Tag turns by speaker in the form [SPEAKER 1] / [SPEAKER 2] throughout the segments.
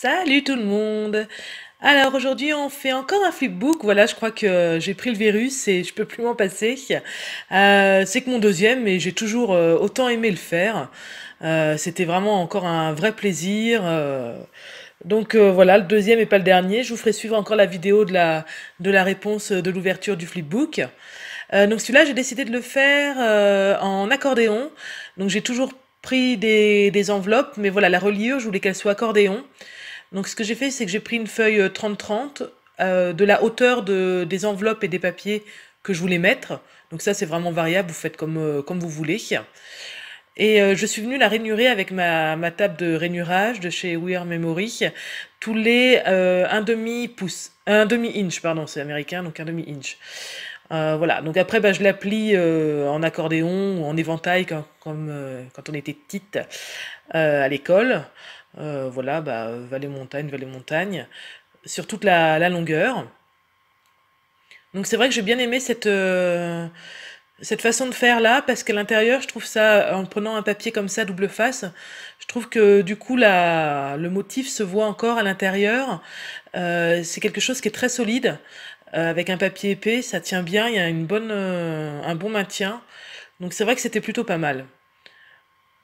[SPEAKER 1] Salut tout le monde! Alors aujourd'hui on fait encore un flipbook. Voilà, je crois que j'ai pris le virus et je peux plus m'en passer. C'est que mon deuxième, mais j'ai toujours autant aimé le faire. C'était vraiment encore un vrai plaisir. Donc voilà, le deuxième et pas le dernier. Je vous ferai suivre encore la vidéo de la réponse de l'ouverture du flipbook. Donc celui-là, j'ai décidé de le faire en accordéon. Donc j'ai toujours pris des enveloppes, mais voilà, la reliure, je voulais qu'elle soit accordéon. Donc ce que j'ai fait, c'est que j'ai pris une feuille 30-30 de la hauteur des enveloppes et des papiers que je voulais mettre. Donc ça, c'est vraiment variable, vous faites comme vous voulez. Et je suis venue la rainurer avec ma table de rainurage de chez We Are Memory, tous les un demi-pouce, un demi-inch, pardon, c'est américain, donc un demi-inch. Voilà, donc après, bah, je l'applique en accordéon ou en éventail, comme quand on était petite à l'école. Voilà, bah, vallée montagne, sur toute la longueur. Donc c'est vrai que j'ai bien aimé cette façon de faire là, parce qu'à l'intérieur, je trouve ça, en prenant un papier comme ça, double face, je trouve que du coup, le motif se voit encore à l'intérieur. C'est quelque chose qui est très solide. Avec un papier épais, ça tient bien, il y a un bon maintien. Donc c'est vrai que c'était plutôt pas mal.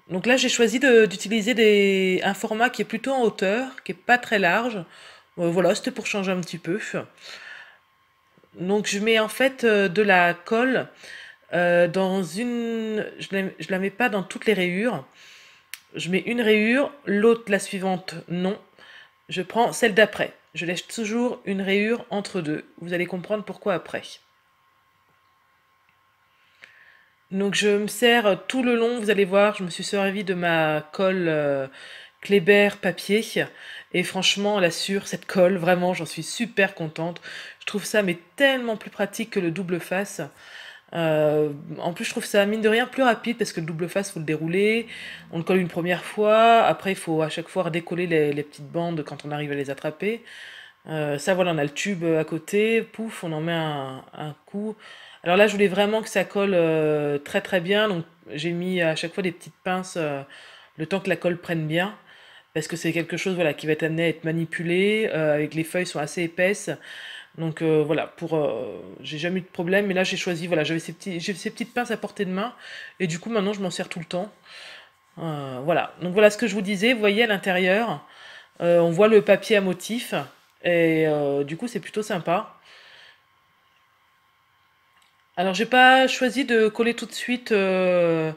[SPEAKER 1] Donc là, j'ai choisi d'utiliser un format qui est plutôt en hauteur, qui est pas très large. Voilà, c'était pour changer un petit peu. Donc je mets en fait de la colle dans une... Je la mets pas dans toutes les rayures. Je mets une rayure, l'autre, la suivante, non. Je prends celle d'après. Je laisse toujours une rayure entre deux. Vous allez comprendre pourquoi après. Donc je me sers tout le long, vous allez voir, je me suis servi de ma colle Kléber papier. Et franchement, elle assure cette colle, vraiment, j'en suis super contente. Je trouve ça mais tellement plus pratique que le double face. En plus, je trouve ça, mine de rien, plus rapide parce que le double face, faut le dérouler. On le colle une première fois. Après, il faut à chaque fois redécoller les petites bandes quand on arrive à les attraper. Ça, voilà, on a le tube à côté. Pouf, on en met un coup. Alors là, je voulais vraiment que ça colle très très bien. Donc, j'ai mis à chaque fois des petites pinces le temps que la colle prenne bien. Parce que c'est quelque chose voilà, qui va être amené à être manipulé. Avec les feuilles sont assez épaisses. Donc voilà, j'ai jamais eu de problème, mais là j'ai choisi, voilà, j'ai ces petites pinces à portée de main, et du coup maintenant je m'en sers tout le temps. Voilà, donc voilà ce que je vous disais, vous voyez à l'intérieur, on voit le papier à motif, et du coup c'est plutôt sympa. Alors j'ai pas choisi de coller tout de suite, on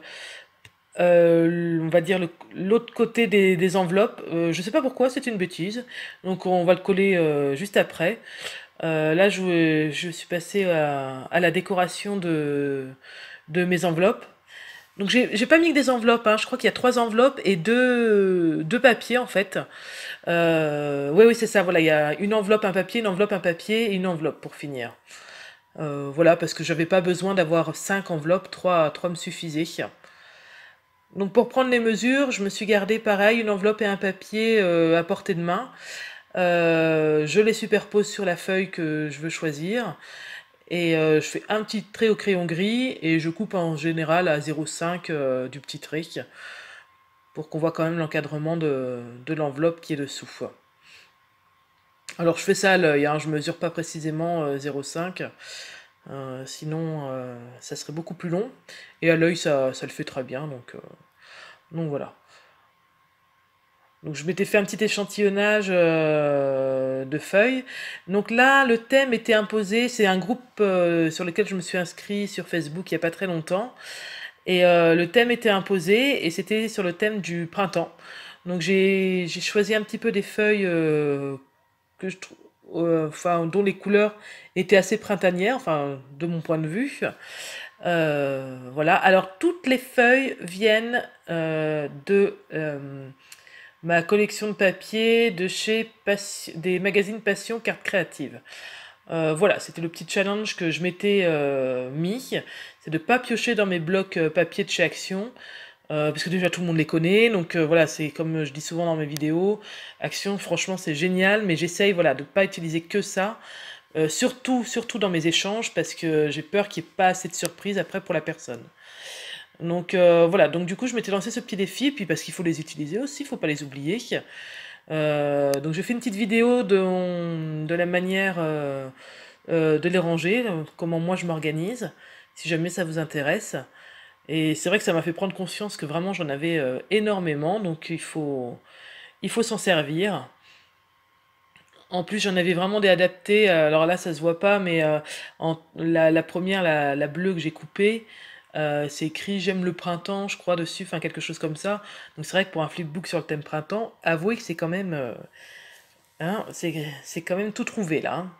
[SPEAKER 1] va dire l'autre côté des enveloppes. Je sais pas pourquoi, c'est une bêtise, donc on va le coller juste après. Là, je suis passée à la décoration de mes enveloppes. Donc, j'ai pas mis que des enveloppes, hein. Je crois qu'il y a trois enveloppes et deux papiers, en fait. Oui, oui, c'est ça. Voilà, il y a une enveloppe, un papier et une enveloppe pour finir. Voilà, parce que j'avais pas besoin d'avoir cinq enveloppes, trois me suffisaient. Donc, pour prendre les mesures, je me suis gardé pareil, une enveloppe et un papier à portée de main. Je les superpose sur la feuille que je veux choisir et je fais un petit trait au crayon gris et je coupe en général à 0,5 du petit trait pour qu'on voit quand même l'encadrement de l'enveloppe qui est dessous. Alors je fais ça à l'œil, hein, je mesure pas précisément 0,5, sinon ça serait beaucoup plus long et à l'œil ça le fait très bien, donc voilà. Donc je m'étais fait un petit échantillonnage de feuilles. Donc là, le thème était imposé. C'est un groupe sur lequel je me suis inscrit sur Facebook il n'y a pas très longtemps. Et le thème était imposé et c'était sur le thème du printemps. Donc j'ai choisi un petit peu des feuilles que je trouve, enfin, dont les couleurs étaient assez printanières, enfin de mon point de vue. Voilà. Alors toutes les feuilles viennent de ma collection de papier de chez des magazines Passion Cartes Créatives. Voilà, c'était le petit challenge que je m'étais mis, c'est de pas piocher dans mes blocs papier de chez Action, parce que déjà tout le monde les connaît, donc voilà, c'est comme je dis souvent dans mes vidéos, Action, franchement c'est génial, mais j'essaye voilà de pas utiliser que ça, surtout dans mes échanges, parce que j'ai peur qu'il n'y ait pas assez de surprises après pour la personne. Donc voilà, donc du coup je m'étais lancé ce petit défi, puis parce qu'il faut les utiliser aussi, il faut pas les oublier. Donc j'ai fait une petite vidéo de la manière de les ranger, comment moi je m'organise, si jamais ça vous intéresse. Et c'est vrai que ça m'a fait prendre conscience que vraiment j'en avais énormément, donc il faut s'en servir. En plus, j'en avais vraiment des adaptés. Alors là, ça se voit pas, mais la première, la bleue que j'ai coupée, c'est écrit «J'aime le printemps», je crois, dessus, enfin quelque chose comme ça. Donc c'est vrai que pour un flipbook sur le thème printemps, avouez que c'est quand même, hein, c'est quand même tout trouvé là, hein.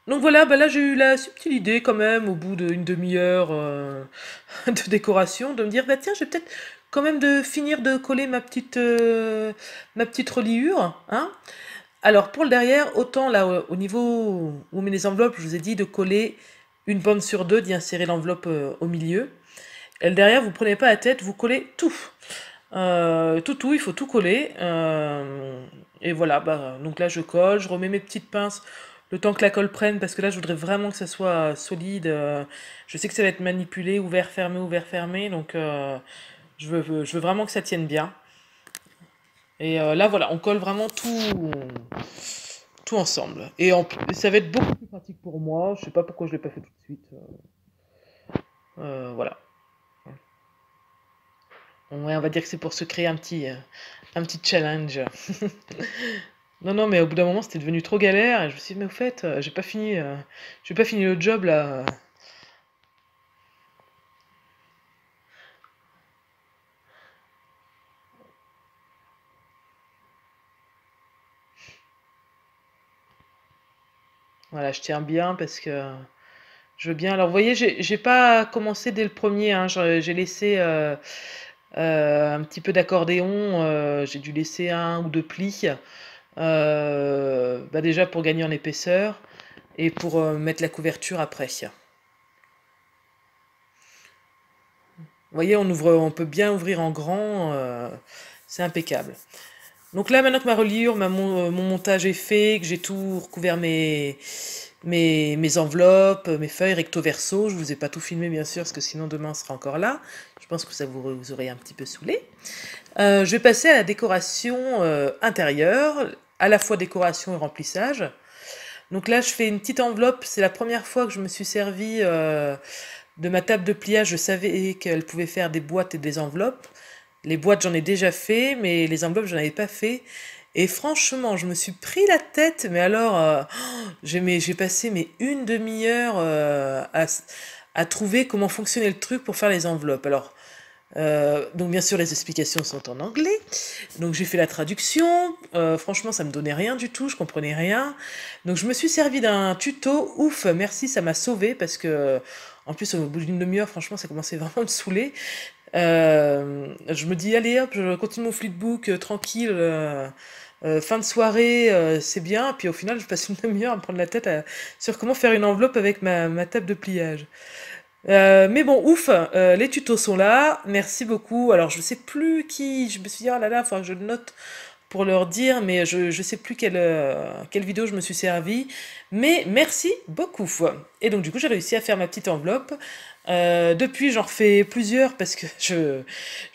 [SPEAKER 1] Donc voilà, bah là j'ai eu la subtile idée quand même, au bout d'une demi-heure de décoration, de me dire, bah tiens, j'ai peut-être quand même de finir de coller ma petite reliure, hein. Alors pour le derrière, autant là au niveau où on met les enveloppes, je vous ai dit de coller une bande sur deux, d'y insérer l'enveloppe au milieu. Et le derrière, vous prenez pas la tête, vous collez tout. Il faut tout coller. Et voilà, bah, donc là je colle, je remets mes petites pinces le temps que la colle prenne, parce que là je voudrais vraiment que ça soit solide. Je sais que ça va être manipulé, ouvert, fermé, donc je veux vraiment que ça tienne bien. Et là voilà, on colle vraiment tout ensemble. Ça va être beaucoup plus pratique pour moi. Je sais pas pourquoi je l'ai pas fait tout de suite. Voilà. Ouais, on va dire que c'est pour se créer un petit challenge. Non, non, mais au bout d'un moment, c'était devenu trop galère. Et je me suis dit, mais au fait, j'ai pas fini le job là. Voilà, je tiens bien parce que je veux bien. Alors, vous voyez, j'ai pas commencé dès le premier, hein. J'ai laissé un petit peu d'accordéon. J'ai dû laisser un ou deux plis. Bah déjà pour gagner en épaisseur et pour mettre la couverture après. Vous voyez, on peut bien ouvrir en grand, c'est impeccable. Donc là, maintenant que ma reliure, mon montage est fait, que j'ai tout recouvert mes enveloppes, mes feuilles recto verso, je vous ai pas tout filmé bien sûr, parce que sinon demain on sera encore là. Je pense que ça vous aurait un petit peu saoulé. Je vais passer à la décoration intérieure, à la fois décoration et remplissage. Donc là, je fais une petite enveloppe. C'est la première fois que je me suis servi de ma table de pliage. Je savais qu'elle pouvait faire des boîtes et des enveloppes. Les boîtes, j'en ai déjà fait, mais les enveloppes, j'en avais pas fait. Et franchement, je me suis pris la tête, mais alors, j'ai passé une demi-heure à trouver comment fonctionnait le truc pour faire les enveloppes. Alors, donc bien sûr les explications sont en anglais, donc j'ai fait la traduction, franchement ça me donnait rien du tout, je comprenais rien, donc je me suis servi d'un tuto, ouf, merci, ça m'a sauvé parce que en plus au bout d'une demi-heure franchement ça commençait vraiment à me saouler. Je me dis allez hop, je continue mon flipbook tranquille, fin de soirée c'est bien, puis au final je passe une demi-heure à me prendre la tête sur comment faire une enveloppe avec ma table de pliage. Mais bon, ouf, les tutos sont là, merci beaucoup. Alors, je sais plus qui, je me suis dit, oh là là, il faudra que je le note pour leur dire, mais je sais plus quelle vidéo je me suis servi. Mais merci beaucoup. Et donc, du coup, j'ai réussi à faire ma petite enveloppe. Depuis, j'en refais plusieurs parce que je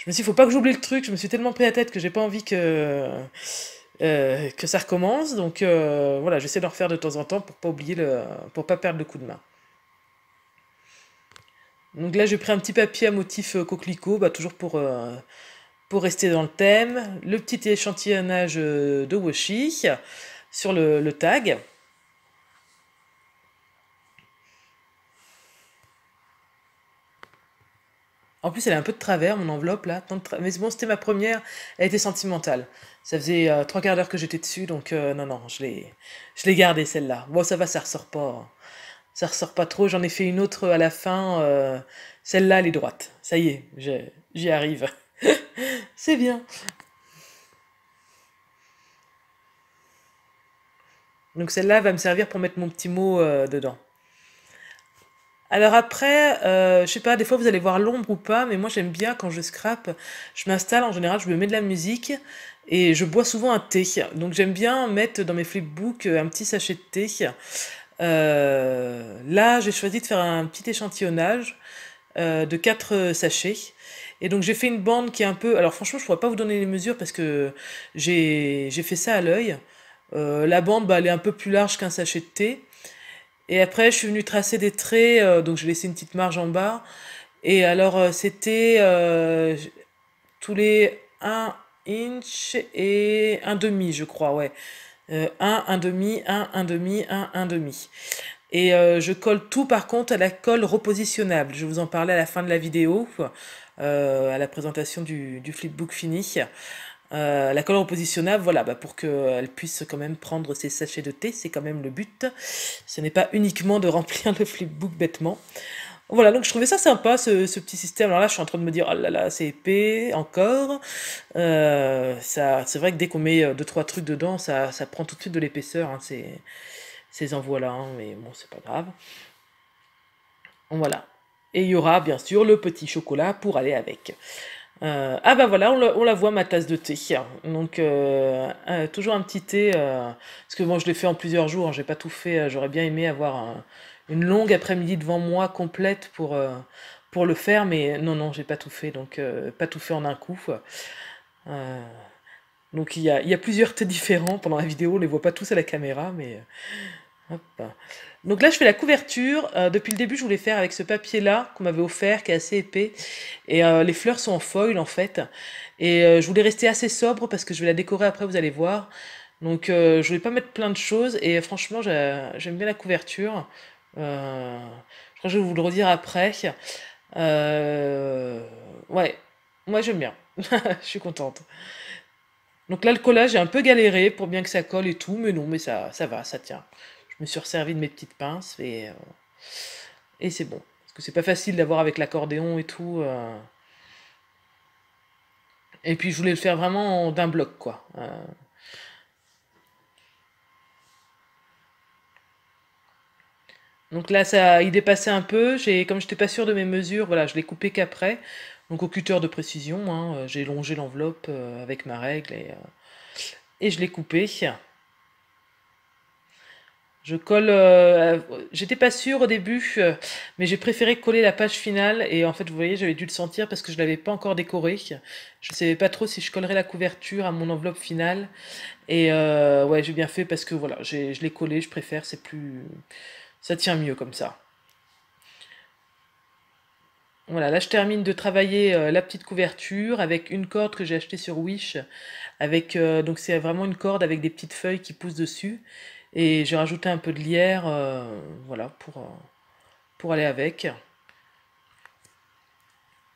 [SPEAKER 1] me suis dit, faut pas que j'oublie le truc. Je me suis tellement pris la tête que j'ai pas envie que ça recommence. Donc, voilà, j'essaie d'en refaire de temps en temps pour pas oublier pour pas perdre le coup de main. Donc là, j'ai pris un petit papier à motif coquelicot, bah, toujours pour rester dans le thème. Le petit échantillonnage de washi sur le tag. En plus, elle est un peu de travers, mon enveloppe, là. Mais bon, c'était ma première, elle était sentimentale. Ça faisait trois quarts d'heure que j'étais dessus, donc non, non, je l'ai gardée, celle-là. Bon, ça va, ça ressort pas. Ça ressort pas trop. J'en ai fait une autre à la fin. Celle-là, elle est droite. Ça y est, j'y arrive. C'est bien. Donc celle-là va me servir pour mettre mon petit mot dedans. Alors après, je sais pas, des fois vous allez voir l'ombre ou pas, mais moi j'aime bien quand je scrape, je m'installe en général, je me mets de la musique et je bois souvent un thé. Donc j'aime bien mettre dans mes flipbooks un petit sachet de thé. Là, j'ai choisi de faire un petit échantillonnage de 4 sachets. Et donc j'ai fait une bande qui est un peu... Alors franchement, je pourrais pas vous donner les mesures parce que j'ai fait ça à l'œil. La bande, bah, elle est un peu plus large qu'un sachet de thé. Et après, je suis venue tracer des traits, donc j'ai laissé une petite marge en bas. Et alors, c'était tous les 1 inch et un demi, je crois, ouais. 1 demi, un demi, un demi. Et je colle tout par contre à la colle repositionnable. Je vais vous en parler à la fin de la vidéo, à la présentation du flipbook fini. La colle repositionnable, voilà, bah, pour qu'elle puisse quand même prendre ses sachets de thé, c'est quand même le but. Ce n'est pas uniquement de remplir le flipbook bêtement. Voilà, donc je trouvais ça sympa, ce petit système. Alors là, je suis en train de me dire, oh là là, c'est épais, encore. Ça, c'est vrai que dès qu'on met deux, trois trucs dedans, ça prend tout de suite de l'épaisseur, hein, ces envois-là, hein, mais bon, c'est pas grave. Voilà. Et il y aura bien sûr le petit chocolat pour aller avec. Ah bah voilà, on la voit ma tasse de thé. Donc toujours un petit thé, parce que moi je l'ai fait en plusieurs jours, hein, j'ai pas tout fait. J'aurais bien aimé avoir une longue après-midi devant moi complète pour le faire, mais non, non, j'ai pas tout fait, donc pas tout fait en un coup. Euh, donc il y a plusieurs thés différents pendant la vidéo, on les voit pas tous à la caméra, mais hop. Donc là, je fais la couverture. Depuis le début, je voulais faire avec ce papier-là qu'on m'avait offert, qui est assez épais. Et les fleurs sont en foil, en fait. Et je voulais rester assez sobre parce que je vais la décorer après, vous allez voir. Donc je voulais pas mettre plein de choses. Et franchement, j'aime bien la couverture. Je crois que je vais vous le redire après. Euh, ouais, moi j'aime bien. Je suis contente. Donc là, le collage, j'ai un peu galéré pour bien que ça colle et tout, mais non, mais ça va, ça tient. Je me suis resservi de mes petites pinces et c'est bon. Parce que c'est pas facile d'avoir avec l'accordéon et tout. Et puis je voulais le faire vraiment d'un bloc, quoi. Donc là, ça, il dépassait un peu. Comme j'étais pas sûre de mes mesures, voilà, je l'ai coupé qu'après. Donc au cutter de précision, hein, j'ai longé l'enveloppe avec ma règle et je l'ai coupé. Je colle. J'étais pas sûre au début, mais j'ai préféré coller la page finale. Et en fait, vous voyez, j'avais dû le sentir parce que je l'avais pas encore décoré. Je savais pas trop si je collerais la couverture à mon enveloppe finale. Et ouais, j'ai bien fait parce que voilà, je l'ai collé. Je préfère, c'est plus, ça tient mieux comme ça. Voilà, là je termine de travailler la petite couverture avec une corde que j'ai achetée sur Wish. Avec, donc c'est vraiment une corde avec des petites feuilles qui poussent dessus. Et j'ai rajouté un peu de lierre, voilà, pour aller avec.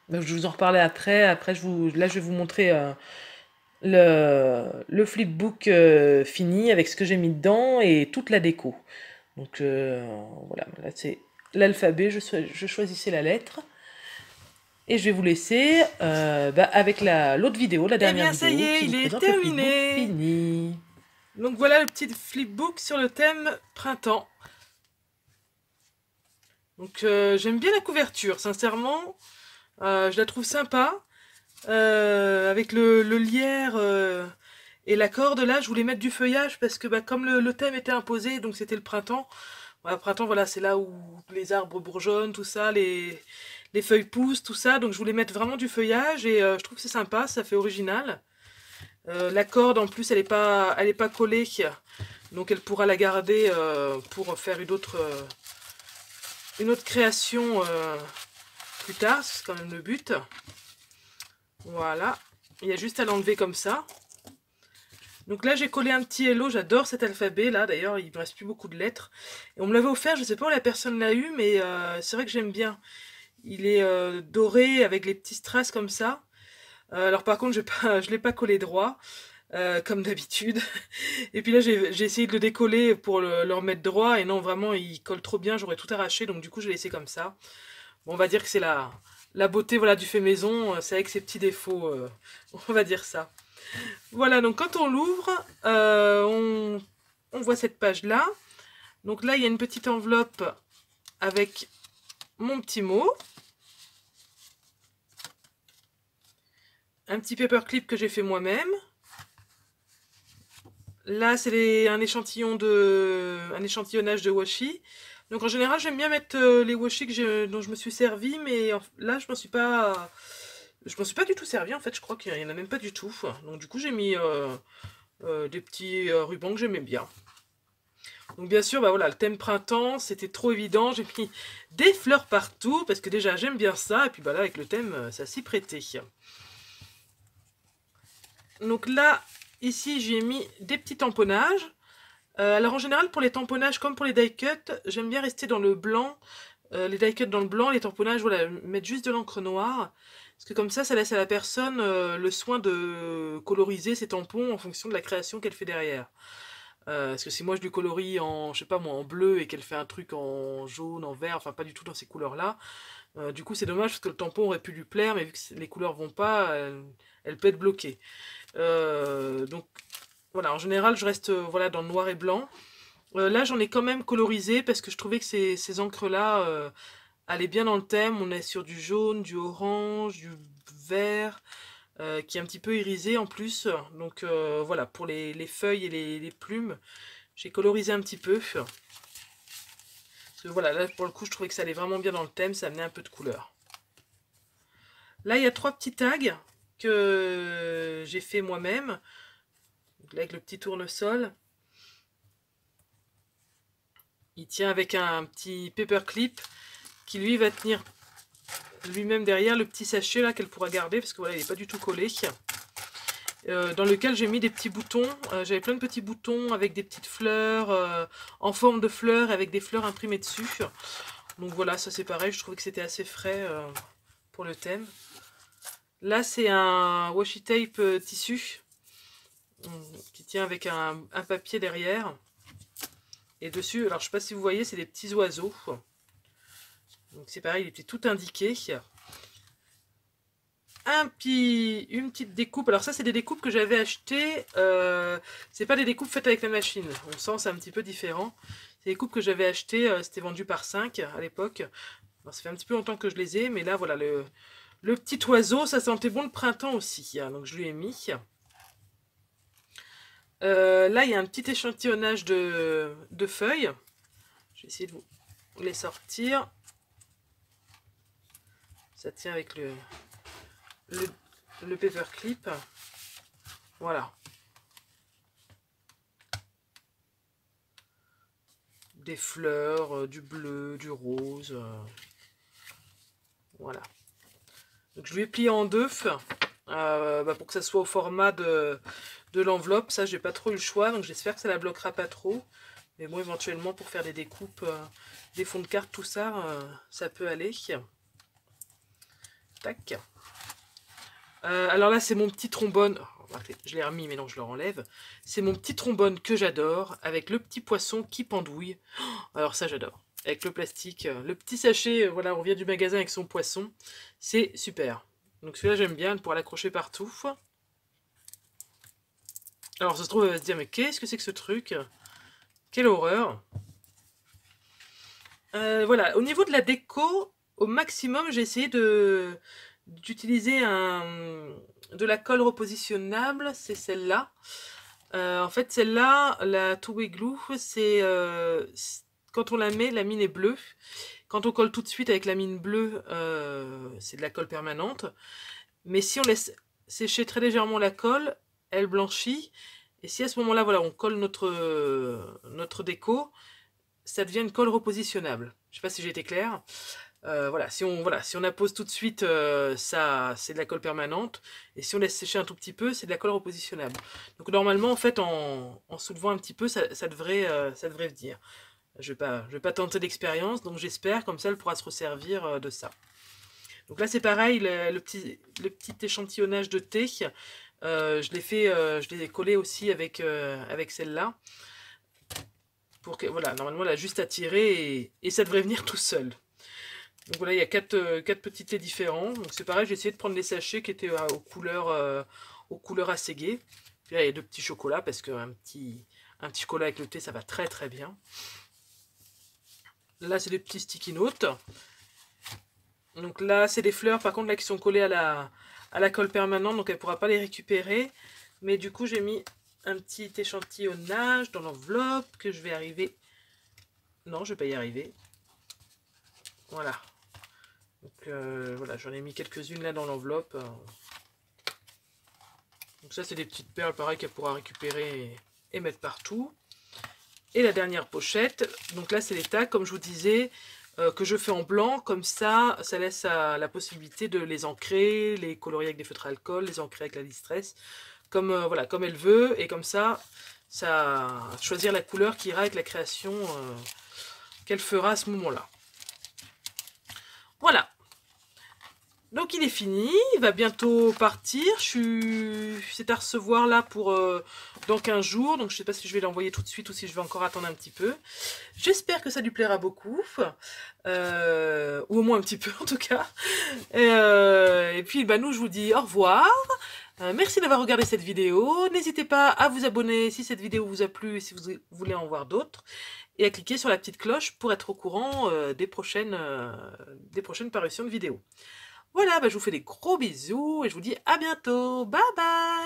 [SPEAKER 1] Donc, je vous en reparler après. Après, là, je vais vous montrer le flipbook fini avec ce que j'ai mis dedans et toute la déco. Donc voilà, là c'est l'alphabet. Je choisissais la lettre. Et je vais vous laisser bah, avec l'autre vidéo, la
[SPEAKER 2] Eh
[SPEAKER 1] dernière
[SPEAKER 2] bien, ça y
[SPEAKER 1] vidéo,
[SPEAKER 2] est,
[SPEAKER 1] qui
[SPEAKER 2] il
[SPEAKER 1] vous
[SPEAKER 2] est
[SPEAKER 1] présente le flipbook
[SPEAKER 2] terminé.
[SPEAKER 1] fini.
[SPEAKER 2] Donc voilà le petit flipbook sur le thème printemps. Donc j'aime bien la couverture, sincèrement. Je la trouve sympa. Avec le lierre et la corde, là, je voulais mettre du feuillage parce que bah, comme le thème était imposé, donc c'était le printemps. Voilà, printemps, voilà, c'est là où les arbres bourgeonnent, tout ça, les feuilles poussent, tout ça. Donc je voulais mettre vraiment du feuillage et je trouve que c'est sympa, ça fait original. La corde, en plus, elle est pas collée, donc elle pourra la garder pour faire une autre création plus tard, c'est quand même le but. Voilà, il y a juste à l'enlever comme ça. Donc là j'ai collé un petit hello, j'adore cet alphabet là, d'ailleurs il me reste plus beaucoup de lettres. Et on me l'avait offert, je sais pas où la personne l'a eu, mais c'est vrai que j'aime bien. Il est doré avec les petits strass comme ça. Alors par contre je l'ai pas collé droit, comme d'habitude. Et puis là j'ai essayé de le décoller pour le remettre droit, et non vraiment il colle trop bien, j'aurais tout arraché, donc du coup je l'ai laissé comme ça. Bon, on va dire que c'est la beauté voilà, du fait maison, c'est avec ses petits défauts, on va dire ça. Voilà, donc quand on l'ouvre, on voit cette page-là. Donc là, il y a une petite enveloppe avec mon petit mot. Un petit paperclip que j'ai fait moi-même. Là, c'est un échantillonnage de washi. Donc en général, j'aime bien mettre les washi dont je me suis servi, mais là, je m'en suis pas Je m'en suis pas du tout servi en fait, je crois qu'il y en a même pas du tout. Donc du coup j'ai mis des petits rubans que j'aimais bien. Donc bien sûr, bah voilà, le thème printemps, c'était trop évident. J'ai mis des fleurs partout, parce que déjà j'aime bien ça. Et puis bah là, avec le thème, ça s'y prêtait. Donc là, ici, j'ai mis des petits tamponnages. Alors en général, pour les tamponnages, comme pour les die cuts, j'aime bien rester dans le blanc. Les die cuts dans le blanc, les tamponnages, voilà, mettre juste de l'encre noire. Parce que comme ça laisse à la personne le soin de coloriser ses tampons en fonction de la création qu'elle fait derrière. Parce que si moi je lui colorie en, je sais pas moi, en bleu et qu'elle fait un truc en jaune, en vert, enfin pas du tout dans ces couleurs-là, du coup c'est dommage parce que le tampon aurait pu lui plaire, mais vu que les couleurs vont pas, elle peut être bloquée. Donc voilà, en général je reste voilà, dans le noir et blanc. Là j'en ai quand même colorisé parce que je trouvais que ces encres-là allaient bien dans le thème. On est sur du jaune, du orange, du vert qui est un petit peu irisé en plus. Donc voilà, pour les feuilles et les plumes, j'ai colorisé un petit peu. Parce que voilà, là pour le coup, je trouvais que ça allait vraiment bien dans le thème, ça amenait un peu de couleur. Là, il y a 3 petits tags que j'ai fait moi-même. Là, avec le petit tournesol. Il tient avec un petit paperclip qui lui va tenir lui-même derrière le petit sachet là qu'elle pourra garder parce que voilà, il n'est pas du tout collé. Dans lequel j'ai mis des petits boutons. J'avais plein de petits boutons avec des petites fleurs en forme de fleurs avec des fleurs imprimées dessus. Donc voilà, ça c'est pareil, je trouvais que c'était assez frais pour le thème. Là c'est un washi tape tissu qui tient avec un papier derrière. Et dessus, alors je sais pas si vous voyez, c'est des petits oiseaux. Donc c'est pareil, il était tout indiqué. Une petite découpe. Alors ça, c'est des découpes que j'avais achetées. C'est pas des découpes faites avec la machine. On sent c'est un petit peu différent. C'est des découpes que j'avais achetées. C'était vendu par 5 à l'époque. Ça fait un petit peu longtemps que je les ai. Mais là, voilà, le petit oiseau, ça sentait bon le printemps aussi. Donc je lui ai mis. Là, il y a un petit échantillonnage de feuilles. Je vais essayer de vous les sortir. Ça tient avec le paperclip. Voilà. Des fleurs, du bleu, du rose. Voilà. Donc je lui ai plié en deux pour que ça soit au format de l'enveloppe. Ça, j'ai pas trop eu le choix, donc j'espère que ça la bloquera pas trop. Mais bon, éventuellement, pour faire des découpes, des fonds de carte, tout ça, ça peut aller. Tac. Alors là, c'est mon petit trombone. Je l'ai remis, mais non, je le renlève. C'est mon petit trombone que j'adore, avec le petit poisson qui pendouille. Alors ça, j'adore. Avec le plastique, le petit sachet, voilà, on revient du magasin avec son poisson. C'est super. Donc celui-là, j'aime bien, pour l'accrocher partout. Alors ça se trouve, elle va se dire, mais qu'est-ce que c'est que ce truc? Quelle horreur. Voilà, au niveau de la déco, au maximum, j'ai essayé d'utiliser de la colle repositionnable, c'est celle-là. En fait, celle-là, la Two Way Glue, c'est quand on la met, la mine est bleue. Quand on colle tout de suite avec la mine bleue, c'est de la colle permanente. Mais si on laisse sécher très légèrement la colle, elle blanchit. Et si à ce moment-là, voilà, on colle notre déco, ça devient une colle repositionnable. Je ne sais pas si j'ai été claire. Voilà, si on appose tout de suite, ça, c'est de la colle permanente. Et si on laisse sécher un tout petit peu, c'est de la colle repositionnable. Donc normalement, en fait, en soulevant un petit peu, ça devrait venir. Je vais pas tenter l'expérience, donc j'espère, comme ça, elle pourra se resservir de ça. Donc là, c'est pareil, le petit échantillonnage de thé, je l'ai collé aussi avec celle-là. Pour que, voilà, normalement, elle a juste à tirer et ça devrait venir tout seul. Donc voilà, il y a quatre petits thés différents. Donc c'est pareil, j'ai essayé de prendre les sachets qui étaient aux couleurs assez gaies. Puis là, il y a 2 petits chocolats parce qu'un petit chocolat avec le thé, ça va très très bien. Là, c'est des petits sticky notes. Donc là, c'est des fleurs, par contre, là, qui sont collées à la colle permanente, donc elle ne pourra pas les récupérer. Mais du coup, j'ai mis un petit échantillonnage dans l'enveloppe que je vais arriver... Non, je ne vais pas y arriver. Voilà. Donc voilà, j'en ai mis quelques-unes là dans l'enveloppe. Donc ça, c'est des petites perles, pareil, qu'elle pourra récupérer et mettre partout. Et la dernière pochette, donc là, c'est les tags, comme je vous disais, que je fais en blanc. Comme ça laisse la possibilité de les ancrer, les colorier avec des feutres à alcool, les ancrer avec la distress, comme, voilà, comme elle veut. Et comme ça choisir la couleur qui ira avec la création qu'elle fera à ce moment-là. Voilà. Donc il est fini, il va bientôt partir, c'est à recevoir là pour dans 15 jours, donc je ne sais pas si je vais l'envoyer tout de suite ou si je vais encore attendre un petit peu. J'espère que ça lui plaira beaucoup, ou au moins un petit peu en tout cas. Et puis bah, nous je vous dis au revoir, merci d'avoir regardé cette vidéo, n'hésitez pas à vous abonner si cette vidéo vous a plu et si vous voulez en voir d'autres. Et à cliquer sur la petite cloche pour être au courant des prochaines parutions de vidéos. Voilà, bah, je vous fais des gros bisous et je vous dis à bientôt. Bye bye!